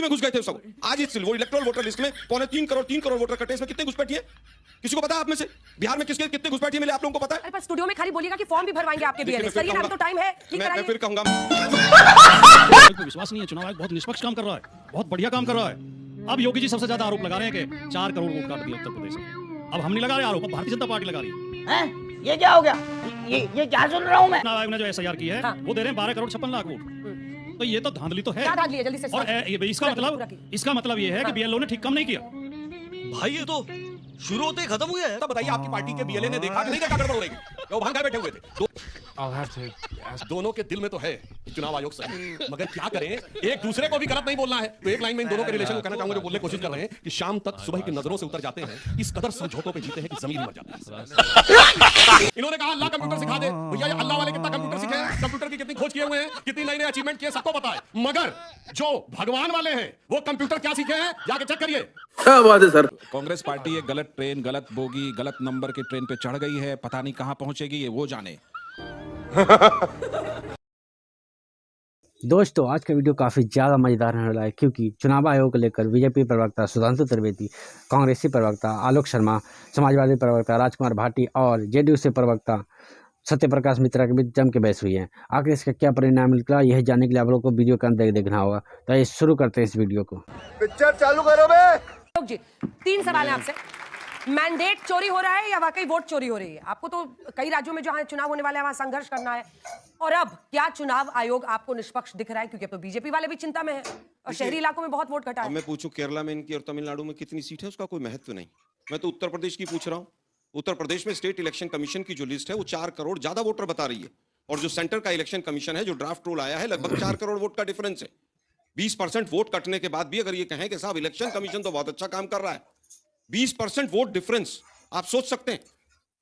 UP में घुस गए थे सब। आज इस वो इलेक्टोरल वोटर लिस्ट में 3.25 करोड़ वोटर कटे। इसमें कितने घुसपैठी है? किसी को पता है आप में से? बिहार में किसके कितने घुसपैठी मिले आप लोगों को पता है? अरे पर स्टूडियो में खाली बोलिएगा कि फॉर्म भी भरवाएंगे आपके बीएलए। सही ना, तो टाइम है। मैं फिर कहूंगा विश्वास नहीं है। चुनाव आयोग बहुत निष्पक्ष काम कर रहा है, बहुत बढ़िया काम कर रहा है। अब योगी जी सबसे ज्यादा आरोप लगा रहे हैं कि 4 करोड़ वोट काट दिए उत्तर प्रदेश में। अब हम नहीं लगा रहे आरोप, अब भारतीय जनता पार्टी लगा रही है। ये क्या हो गया? ये क्या सुन रहा हूँ मैं? चुनाव आयोग ने जो एसआईआर की है वो दे रहे हैं 12 करोड़ 56 लाख वोट। तो ये तो धांधली तो है। क्या धांधली है? जल्दी से और इसका मतलब ये है कि बीएलओ ने ठीक काम नहीं किया। भाई ये तो शुरू होते ही खत्म हुआ है। तब बताइए आपकी पार्टी के बीएलए ने देखा कि नहीं देखा गड़बड़ हो रही है? वो भांगा बैठे हुए थे। दोनों के दिल में तो है कि चुनाव आयोग सही, मगर क्या करें, एक दूसरे को भी गलत नहीं बोलना है। तो एक लाइन में इन दोनों के रिलेशन को कहना चाहूंगा, जो बोलने की कोशिश कर रहे हैं कि शाम तक सुबह की नजरों से उतर जाते हैं, इस कदर समझौतों पे जीते हैं कि जमीन मर जाती है। इन्होंने कहा अल्लाह कंप्यूटर सिखा दे। भैया ये अल्लाह वाले कितना कंप्यूटर सीखे हैं, कंप्यूटर की कितनी खोज किए हुए हैं, कितनी नई नई अचीवमेंट किए, सबको पता है। मगर जो भगवान वाले हैं वो कंप्यूटर क्या सीखे हैं, जाके चेक करिए। क्या बात है सर। कांग्रेस पार्टी एक गलत ट्रेन, गलत बोगी, गलत नंबर के ट्रेन पे चढ़ गई है। पता नहीं कहां पहुंचेगी, ये वो जाने। दोस्तों आज का वीडियो काफ़ी ज़्यादा मज़ेदार होने वाला है, क्योंकि चुनाव आयोग को लेकर बीजेपी प्रवक्ता सुधांशु त्रिवेदी, कांग्रेसी प्रवक्ता आलोक शर्मा, समाजवादी प्रवक्ता राजकुमार भाटी और जेडीयू से प्रवक्ता सत्यप्रकाश मिश्रा के बीच जम के बहस हुई है। आखिर इसका क्या परिणाम निकला, यह जानने के लिए आप लोगों को वीडियो के अंदर देखना होगा। तो ये शुरू करते हैं इस वीडियो को। पिक्चर चालू करो बे। जी 3 सवाल है आपसे। मैंडेट चोरी हो रहा है या वाकई वोट चोरी हो रही है? आपको तो कई राज्यों में जहां चुनाव होने वाले हैं वहां संघर्ष करना है। और अब क्या चुनाव आयोग आपको निष्पक्ष दिख रहा है? क्योंकि अब तो बीजेपी वाले भी चिंता में है और शहरी इलाकों में बहुत वोट घटा है। मैं पूछूं केरला में इनकी और तमिलनाडु में कितनी सीट है, उसका कोई महत्व नहीं। मैं तो उत्तर प्रदेश की पूछ रहा हूं। उत्तर प्रदेश में स्टेट इलेक्शन कमीशन की जो लिस्ट है वो 4 करोड़ ज्यादा वोटर बता रही है, और जो सेंटर का इलेक्शन कमीशन है, जो ड्राफ्ट रोल आया है, लगभग 4 करोड़ वोट का डिफरेंस है। 20% वोट कटने के बाद भी अगर ये कहें कि साहब इलेक्शन कमीशन तो बहुत अच्छा काम कर रहा है, 20% वोट डिफरेंस, आप सोच सकते हैं।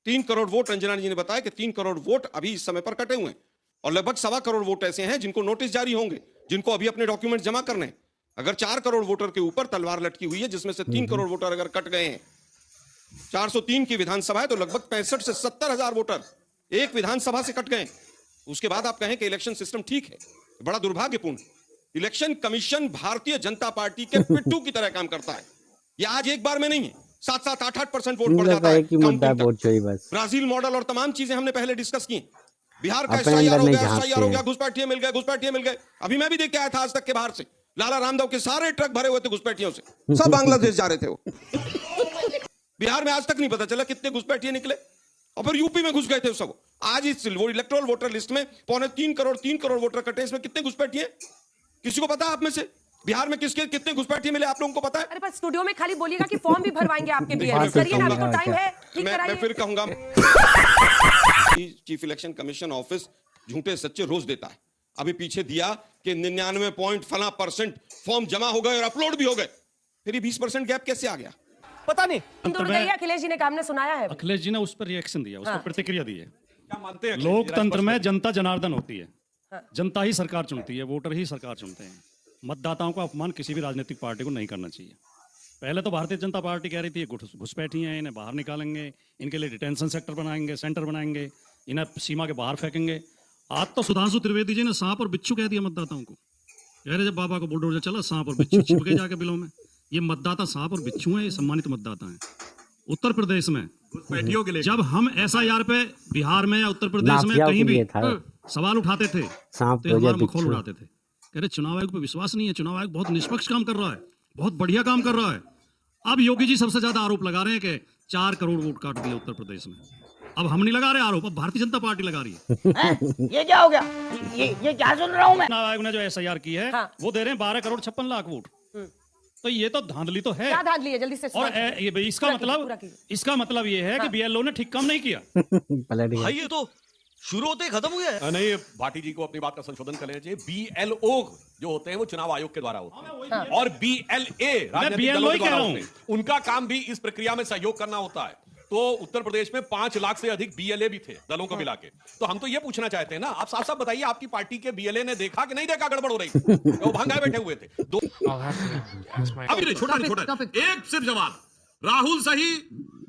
3 करोड़ वोट, रंजना जी ने बताया कि 3 करोड़ वोट अभी इस समय पर कटे हुए हैं, और लगभग 1.25 करोड़ वोट ऐसे हैं जिनको नोटिस जारी होंगे, जिनको अभी अपने डॉक्यूमेंट जमा करने हैं। अगर 4 करोड़ वोटर के ऊपर तलवार लटकी हुई है, जिसमें से 3 करोड़ वोटर अगर कट गए हैं, 403 की विधानसभा है, तो लगभग 65 से 70 हजार वोटर एक विधानसभा से कट गए। उसके बाद आप कहें कि इलेक्शन सिस्टम ठीक है, बड़ा दुर्भाग्यपूर्ण। Election commission Bharatiya Janata party के पिट्ठू की तरह काम करता है। ये आज एक बार में नहीं है, 7-7, 8-8% वोट पड़ जाता है। ब्राजील मॉडल और तमाम चीजें हमने पहले डिस्कस की। बिहार का एसआईआर हो गया, घुसपैठिए मिल गए। अभी मैं भी देख के आया था आज तक के बाहर से, लाला रामदेव के सारे ट्रक भरे हुए थे घुसपैठियों से, सब बांग्लादेश जा रहे थे वो। बिहार में आज तक नहीं पता चला कितने घुसपैठिए निकले, और फिर यूपी में घुस गए थे सब। आज इस वो इलेक्टोरल वोटर लिस्ट में 3.25 करोड़ वोटर कटे। इसमें कितने घुसपैठिए? किसी को पता है आप में से? बिहार में किसके कितने घुसपैठिए मिले आप लोगों को पता है? अरे पर स्टूडियो में खाली बोलिएगा कि फॉर्म भी भरवाएंगे आपके बीएलए। सही ना, तो टाइम है। मैं फिर कहूंगा चीफ इलेक्शन कमीशन ऑफिस झूठे सच्चे रोज देता है। अभी पीछे दिया कि 99% फॉर्म जमा हो गए और अपलोड भी हो गए, फिर ये 20% गैप कैसे आ गया पता नहीं। अखिलेश जी ने काम ने सुनाया है। अखिलेश जी ने उस पर रिएक्शन दिया, उस पर प्रतिक्रिया दी है। क्या मानते हैं? लोकतंत्र में जनता जनार्दन होती है, जनता ही सरकार चुनती है, वोटर ही सरकार चुनते हैं। मतदाताओं का अपमान किसी भी राजनीतिक पार्टी को नहीं करना चाहिए। पहले तो भारतीय जनता पार्टी कह रही थी घुसपैठी हैं, इन्हें बाहर निकालेंगे, इनके लिए डिटेंशन सेंटर बनाएंगे, इन्हें सीमा के बाहर फेंकेंगे। आज तो सुधांशु त्रिवेदी जी ने सांप और बिच्छू कह दिया मतदाताओं को। कह रहे जब बाबा को बुलडोजर चला, सांप और बिच्छू छिप गए जाके बिलों में। ये मतदाता सांप और बिच्छू हैं, ये सम्मानित मतदाता हैं। उत्तर प्रदेश में घुसपैठियों के लिए जब हम एसआईआर पे बिहार में या उत्तर प्रदेश में कहीं भी सवाल उठाते थे तो हमारा मखौल उड़ाते थे। कह रहे चुनाव आयोग पे विश्वास नहीं है, चुनाव आयोग बहुत निष्पक्ष काम कर रहा है, बहुत बढ़िया काम कर रहा है। अब योगी जी सबसे ज्यादा आरोप लगा रहे हैं कि 4 करोड़ वोट काट दिए उत्तर प्रदेश में। अब हम नहीं लगा रहे आरोप, अब भारतीय जनता पार्टी लगा रही है। ये क्या हो गया? ये क्या सुन रहा हूँ मैं? चुनाव आयोग ने जो एसआईआर की है वो दे रहे हैं 12 करोड़ 56 लाख वोट। तो ये तो धांधली तो है। क्या धांधली है? जल्दी से। और इसका मतलब ये है कि बीएलओ ने ठीक काम नहीं किया। भाई ये तो शुरू होते ही खत्म हुआ है। नहीं, भाटी जी को अपनी बात का संशोधन कर लेना चाहिए। बीएलओ जो होते हैं वो चुनाव आयोग के द्वारा होते हैं, और बीएलए राजनीतिक दलों के द्वारा होते हैं। उनका काम भी इस प्रक्रिया में सहयोग करना होता है। तो उत्तर प्रदेश में 5 लाख से अधिक बीएलए भी थे दलों को मिला के। तो हम तो ये पूछना चाहते हैं ना, आप साफ साफ बताइए, आपकी पार्टी के बीएलए ने देखा कि नहीं देखा गड़बड़ हो रही? वो भांगाए बैठे हुए थे। अभी छोटा एक सिर्फ जवाब, राहुल सही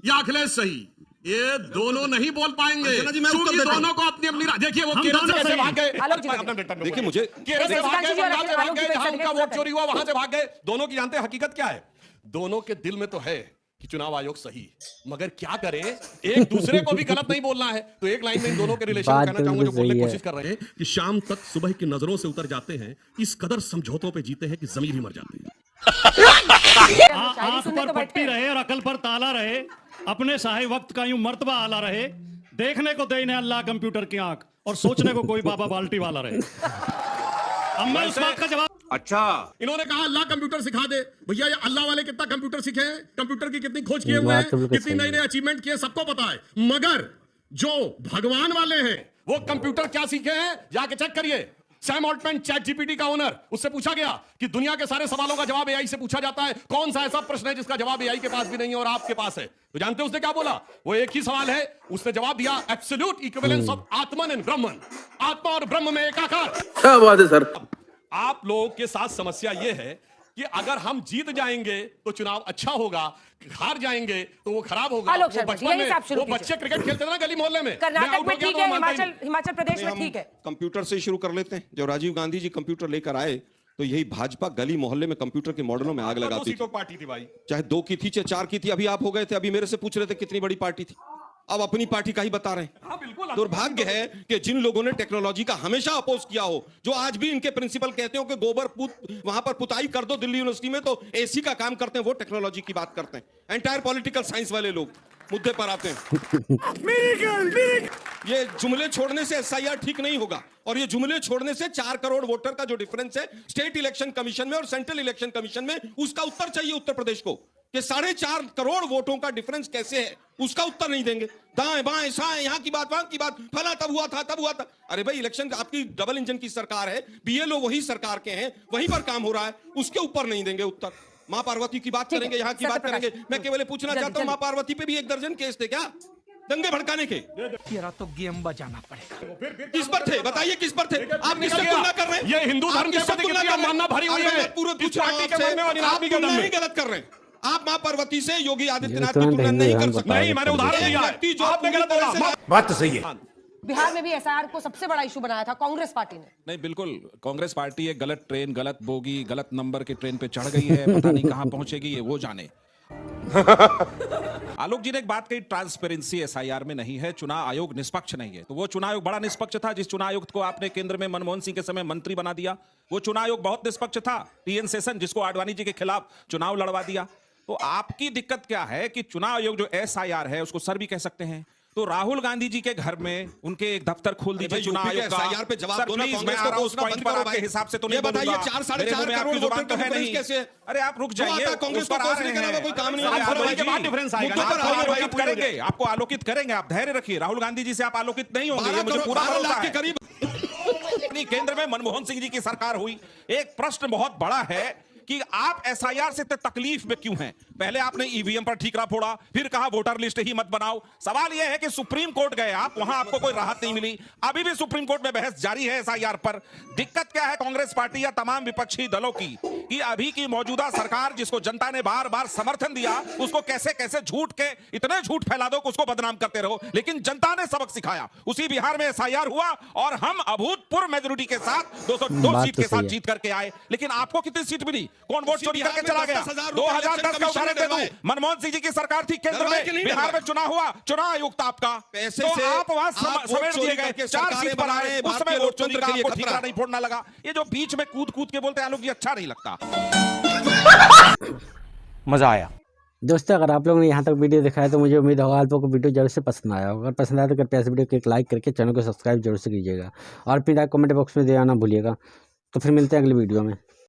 या अखिलेश सही? ये दोनों नहीं बोल पाएंगे अर्चना जी, मैं उत्तर क्योंकि देता हूं। दोनों को अपनी अपनी देखिए वो हम केरल दोनों से कैसे सही भाग गए आलोक जी अपना रिटर्न में देखिए, बोलिए। मुझे केरल से भाग गए, सुधांशु जी और बंगाल से आलोक भाग जी गए, पे जहां चले उनका गए, वोट चोरी हुआ वहां से भाग गए। दोनों की जानते हैं हकीकत क्या है? दोनों के दिल में तो है कि चुनाव आयोग सही, मगर क्या करें, एक दूसरे को भी गलत नहीं बोलना है। तो एक लाइन में इन दोनों के रिलेशन बात कहना चाहूंगा जो बिल्कुल बोलने की सही कोशिश कर रहे हैं कि शाम तक सुबह की नजरों से उतर जाते हैं, इस कदर समझौतों पे जीते हैं कि जमीर ही मर जाती है। शायरी आंख सुनने पर तो बैठे पट्टी हैं। रहे और अकल पर ताला रहे, अपने साहे वक्त का यूं मर्तबा आला रहे, देखने को दे इन्हें अल्लाह कंप्यूटर की आंख और सोचने को कोई बाबा बाल्टी वाला रहे। अब मैं उस बात का जवाब इन्होंने कहा अल्लाह कंप्यूटर सिखा दे। भैया ये अल्लाह वाले कितना कंप्यूटर सीखे हैं, कंप्यूटर की कितनी खोज किए हुए हैं, बात तो बिल्कुल कितनी सही नई नई अचीवमेंट किए, सबको पता है। मगर जो भगवान वाले हैं वो कंप्यूटर क्या सीखे हैं, जाके चेक करिए। सैम ऑल्टमैन चैट जीपीटी का ओनर, उससे पूछा गया कि दुनिया के सारे सवालों का जवाब एआई से पूछा जाता है, कौन सा ऐसा प्रश्न है जिसका जवाब एआई के पास भी नहीं है और आपके पास है? तो जानते हैं उसने क्या बोला? वो एक ही सवाल है, उसने जवाब दिया absolute equivalence of Atman and ब्रह्मन, आत्मा और ब्रह्म में एकाकार। क्या बात है सर। आप लोगों के साथ समस्या यह है कि अगर हम जीत जाएंगे तो चुनाव अच्छा होगा, हार जाएंगे तो वो खराब होगा। आलोक वो शर्मा जी, बचपन यही से आप में शुरू वो बच्चे क्रिकेट खेलते थे ना गली मोहल्ले में, मैं कर्नाटक आउट में हो गया ठीक तो है, वो मानता ही हिमाचल प्रदेश में हम ठीक है। कंप्यूटर से ही शुरू कर लेते हैं। जब राजीव गांधी जी कंप्यूटर लेकर आए तो यही भाजपा गली मोहल्ले में कंप्यूटर के मॉडलों में आग नहीं। दो लगाती सीटों थी, की पार्टी थी भाई। चाहे 2 की थी चाहे 4 की थी। अभी आप हो गए थे, अभी मेरे से पूछ रहे थे कितनी बड़ी पार्टी थी, अब अपनी पार्टी का ही बता रहे हैं। हाँ बिल्कुल। दुर्भाग्य है कि जिन लोगों ने टेक्नोलॉजी का हमेशा अपोज किया हो, जो आज भी इनके प्रिंसिपल कहते हो कि गोबर वहां पर पुताई कर दो दिल्ली यूनिवर्सिटी में तो एसी का काम करते हैं, वो टेक्नोलॉजी की बात करते हैं। एंटायर पॉलिटिकल साइंस वाले लोग मुद्दे पर आते हैं। ये जुमले छोड़ने से एसआईआर ठीक नहीं होगा, और ये जुमले छोड़ने से 4 करोड़ वोटर का जो डिफरेंस है स्टेट इलेक्शन कमीशन में और सेंट्रल इलेक्शन कमीशन में, उसका उत्तर चाहिए उत्तर प्रदेश को कि 4.5 करोड़ वोटों का डिफरेंस कैसे है, उसका उत्तर नहीं देंगे। दाएं बाएं साएं, यहाँ की बात वहां की बात, फला तब हुआ था तब हुआ था। अरे भाई इलेक्शन आपकी डबल इंजन की सरकार है, बीएलओ वही सरकार के हैं, वहीं पर काम हो रहा है, उसके ऊपर नहीं देंगे उत्तर। मां पार्वती की बात करेंगे, यहाँ की बात करेंगे। मैं केवल पूछना चाहता हूँ, मां पार्वती पे भी 1 दर्जन केस थे क्या दंगे भड़काने के? तेरा तो गेम बजाना पड़ेगा। किस पर थे बताइए, किस पर थे? आप किससे तुलना कर रहे हैं? ये हिंदू धर्म के किससे प्रति तुलना कितनी कर रहे हैं? अवमानना भरी हुई अरे है मैं पूरे इस पूछ रहा हूं पार्टी के आपसे, मन में और इन आप आदमी के तुलना दम में। ही गलत कर रहे हैं। आप मां पार्वती से योगी आदित्यनाथ की तुरंत तुलना हिंदू नहीं धर्म कर को सकते। नहीं, मैंने उदाहरण दिया है। व्यक्ति जो आपने पूरी गलत तरह बोला। से बात तो सही है। बिहार में भी एसआईआर को सबसे बड़ा इशू बनाया था कांग्रेस पार्टी ने। नहीं, बिल्कुल कांग्रेस पार्टी एक गलत ट्रेन, गलत बोगी, गलत नंबर की ट्रेन पे चढ़ गई है, पता नहीं कहां पहुंचेगी ये वो जाने। आलोक जी ने एक बात कही, ट्रांसपेरेंसी एसआईआर में नहीं है, चुनाव आयोग निष्पक्ष नहीं है। तो वो चुनाव आयोग बड़ा निष्पक्ष था जिस चुनाव आयुक्त को आपने केंद्र में मनमोहन सिंह के समय मंत्री बना दिया। वो चुनाव आयोग बहुत निष्पक्ष था। टीएन सेशन जिसको आडवाणी जी के खिलाफ चुनाव लड़वा दिया। तो आपकी दिक्कत क्या है कि चुनाव आयोग जो एसआईआर है उसको सर भी कह सकते हैं, तो राहुल गांधी जी के घर में उनके एक दफ्तर खोल दीजिए चुनाव आयोग का। एसआईआर पे जवाब सर, दो ना, प्लीज, कांग्रेस मैं आ को रहा हूं उस पूछना पॉइंट बंद पर, करो आपके भाई। हिसाब से तो ये नहीं बताइए, बोलूंगा। 4 साढ़े मेरे 4 मुंह में करोड़ आपकी जुबान तो वोटर है का नहीं। कैसे है? अरे आप रुक जो जाइए, आता कांग्रेस उस को पर आ कोसने रहे के अलावा हैं। कोई काम नहीं अरे है। आप भाई के बाद डिफरेंस आएगा। मुद्दे पर आपको आइए, आलोकित भाई, करेंगे, आपको आलोकित करेंगे, आप धैर्य रखिए। राहुल गांधी जी से आप आलोकित नहीं होंगे, ये मुझे पूरा 12 भरोसा लाख के है। करीब अपनी केंद्र में मनमोहन सिंह जी की सरकार हुई। एक प्रश्न बहुत बड़ा है कि आप एसआईआर से तकलीफ में क्यों हैं? पहले आपने ईवीएम पर ठीकरा फोड़ा, फिर कहा वोटर लिस्ट ही मत बनाओ। सवाल यह है कि सुप्रीम कोर्ट गए आप, वहां आपको कोई राहत नहीं मिली। अभी भी सुप्रीम कोर्ट में बहस जारी है एसआईआर पर। दिक्कत क्या है कांग्रेस पार्टी या तमाम विपक्षी दलों की कि अभी की मौजूदा सरकार जिसको जनता ने बार बार समर्थन दिया, उसको कैसे कैसे झूठ के इतने झूठ फैला दो कि उसको बदनाम करते रहो। लेकिन जनता ने सबक सिखाया, उसी बिहार में एसआईआर हुआ और हम अभूतपूर्व मेजोरिटी के साथ 202 बात सीट तो के साथ सही है। जीत करके आए। लेकिन आपको कितनी सीट मिली? कौन वोट चोरी करके चला गया? 10,000 2010 का उदाहरण दे दूं, मनमोहन सिंह जी की सरकार थी केंद्र डरवाए कि में, नहीं बिहार में डरवाए? चुनाव हुआ, चुनाव आयुक्त आपका, पैसे तो से आप वहां आप वोट समेट चोरी दिए गए, करके 4 सरकारें सीट पर बना आए। रहे हैं, उस समय भारतीय वोट चोरी लोकतंत्र का के लिए आपको खतरा ठीकरा है। नहीं फोड़ना लगा। ये जो बीच में कूद कूद के बोलते हैं आलोक जी, अच्छा नहीं लगता। मजा आया। दोस्तों, अगर आप लोगों ने यहाँ तक वीडियो देखा है तो मुझे उम्मीद होगा आप लोगों को वीडियो जरूर से पसंद आया होगा। अगर पसंद आया तो कृपया इस वीडियो को एक लाइक करके चैनल को सब्सक्राइब जरूर से कीजिएगा और फिर कमेंट बॉक्स में देना ना भूलिएगा। तो फिर मिलते हैं अगली वीडियो में।